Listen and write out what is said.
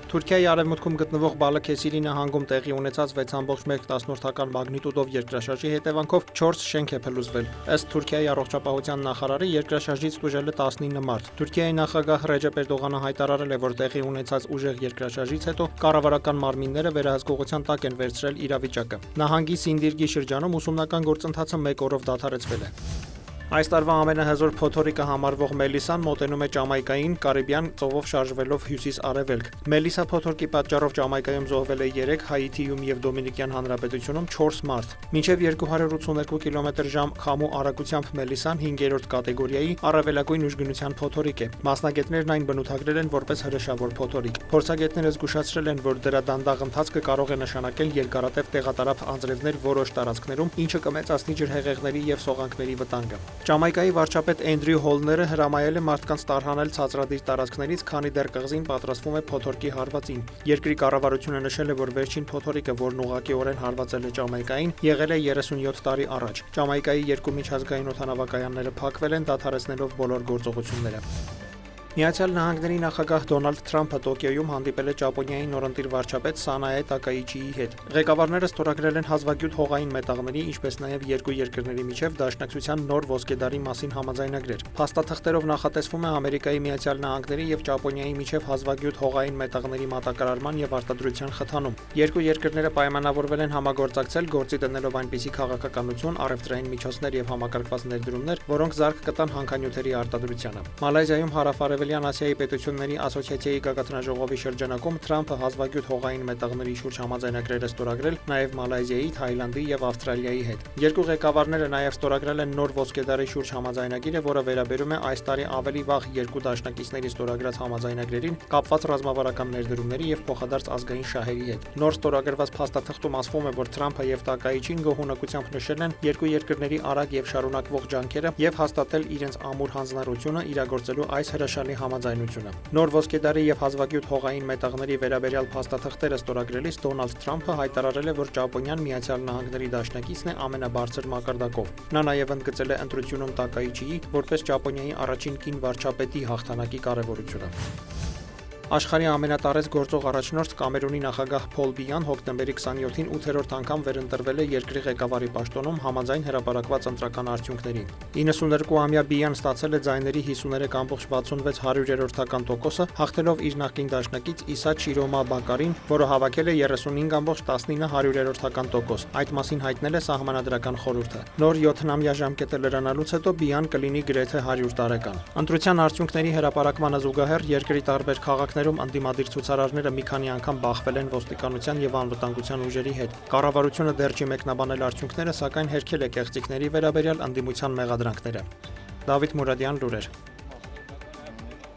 Թուրքիայի արևմուտքում գտնվող Բալաքեսիրի նահանգում տեղի ունեցած 6.1 մագնիտուդով երկրաշարժի հետևանքով 4 շենք է փլուզվել։ Ըստ Թուրքիայի առողջապահության նախարարի, երկրաշարժից տուժել է 19 մարդ։ Թուրքիայի նախագահ Ռեջեփ Էրդողանը հայտարարել է, որ տեղի ունեցած ուժեղ երկրաշարժից հետո կառավարական մարմինները վերահսկողության տակ են վերցրել իրավիճակը։ Նահանգի Սինդիրգի շրջանում ուսումնական գործընթացը 1 օրով դադարեցվել է։ Այս տարվա ամենահզոր փոթորիկը համարվող Մելիսան մոտենում է Ճամայկային Կարիբյան ծովով շարժվելով հյուսիս-արևելք։ Մելիսա փոթորկի պատճառով Ճամայկայում զոհվել է 3, Հայիթիում եւ Դոմինիկյան Հանրապետությունում 4 մարդ։ Մինչև 282 կմ/ժ քամու արագությամբ Մելիսան 5-րդ կատեգորիայի առավելագույն ուժգնության փոթորիկ է։ Մասնագետներն այն բնութագրել են որպես հրեշավոր փոթորիկ։ Փորձագետները զգուշացրել են, որ դրա դանդաղ ընթացքը կարող է նշանակել երկարատև տեղատարափ անձրևներ որոշ տարածքներում, ինչը կմեծացնի ջրհեղեղների եւ սողանքների վտանգը։ Ճամայկայի վարչապետ Էնդրյու Հոլները հրամայել է մարդկանց տարհանել ցածրադիր տարածքներից, քանի դեռ կղզին պատրաստվում է փոթորկի հարվածին։ Երկրի կառավարությունը նշել է, որ վերջին փոթորիկը, որն ուղղակիորեն հարվածել է Ճամայկային, եղել է 37 տարի առաջ։ Ճամայկայի 2 միջազգային օդանավակայանները փակվել են, դադարեցնելով բոլոր գործողությունները։ Միացյալ Նահանգների նախագահ Դոնալդ Թրամփը Տոկիոյում հանդիպել է Ճապոնիայի նորընտիր վարչապետ Սանաե Տակաիչիի հետ։ Ղեկավարները ստորագրել են հազվագյուտ հողային մետաղների, ինչպես նաև երկու երկրների միջև դաշնակցության նոր ոսկեդարի մասին համաձայնագրեր։ Փաստաթղթերով նախատեսվում է Ամերիկայի Միացյալ Նահանգների եւ Ճապոնիայի միջև հազվագյուտ հողային մետաղների մատակարարման եւ արտադրության խթանում։ Երկու երկրները պայմանավորվել են համագործակցել, գործի դնելով այնպիսի քաղաքականություն, առևտրային միջոցներ եւ համակարգված ներդրումներ, որոնք զարկ կտան հանքանյութերի արտադրությանը։ Մալայզիայում Հարավարևելյան Ասիայի պետությունների ասոցիացիայի գագաթնաժողովի շրջանակում Թրամփը հազվագյուտ հողային մետաղների շուրջ համաձայնագրեր է ստորագրել նաև Մալայզիայի, Թայլանդի եւ Ավստրալիայի հետ։ Երկու ղեկավարները նաև ստորագրել են նոր ոսկեդարի շուրջ համաձայնագիրը, որը վերաբերում է այս տարի ավելի վաղ երկու դաշնակիցների ստորագրած համաձայնագրերին կապված ռազմավարական ներդրումների եւ փոխադարձ ազգային շահերի հետ։ Նոր ստորագրված փաստաթղթում ասվում է, որ Թրամփը եւ Տակաիչին գոհունակությամբ նշել են երկու երկրների արագ եւ շարունակվող ջանքերը եւ հաստատել իրենց ամուր հանձնառությունը իրագործելու այս հրաշալի համաձայնությունը։ Նոր ոսկեդարի եւ հազվագյուտ հողային մետաղների վերաբերյալ փաստաթղթերը ստորագրելիս Դոնալդ Թրամփը հայտարարել է, որ Ճապոնիան Միացյալ Նահանգների դաշնակիցն է ամենաբարձր մակարդակով։ Նա նաև ընդգծել է ընտրությունում Տակաիչիի որպես Ճապոնիայի առաջին կին վարչապետի հաղթանակի կարևորությունը։ Աշխարհի ամենատարեց գործող առաջնորդ Կամերունի նախագահ Փոլ Բիյան հոկտեմբերի 27-ին 8-րդ անգամ վերընտրվել է երկրի ղեկավարի պաշտոնում համաձայն հրապարակված ընտրական արդյունքների։ 92-ամյա Բիյան ստացել է ձայների 53.66%, հաղթելով իր նախկին դաշնակից Իսա Չիրոմա Բակարին, որը հավաքել է 35.19%։ Այդ մասին հայտնել է Սահմանադրական խորհուրդը։ Նոր 7-ամյա ժամկետը լրանալուց հետո Բիյան կլինի գրեթե 100 տարեկան։ Ընտրության արդյունքների հրապարակմանը զուգահեռ երկրի տարբեր քաղաքներում ընդդիմադիր ցուցարարները մի քանի անգամ բախվել են ոստիկանության եւ անվտանգության ուժերի հետ։ Կառավարությունը դեռ չի մեկնաբանել արդյունքները, սակայն հերքել է կեղծիքների վերաբերյալ ընդդիմության մեղադրանքները։ Դավիթ Մուրադյան, լուրեր։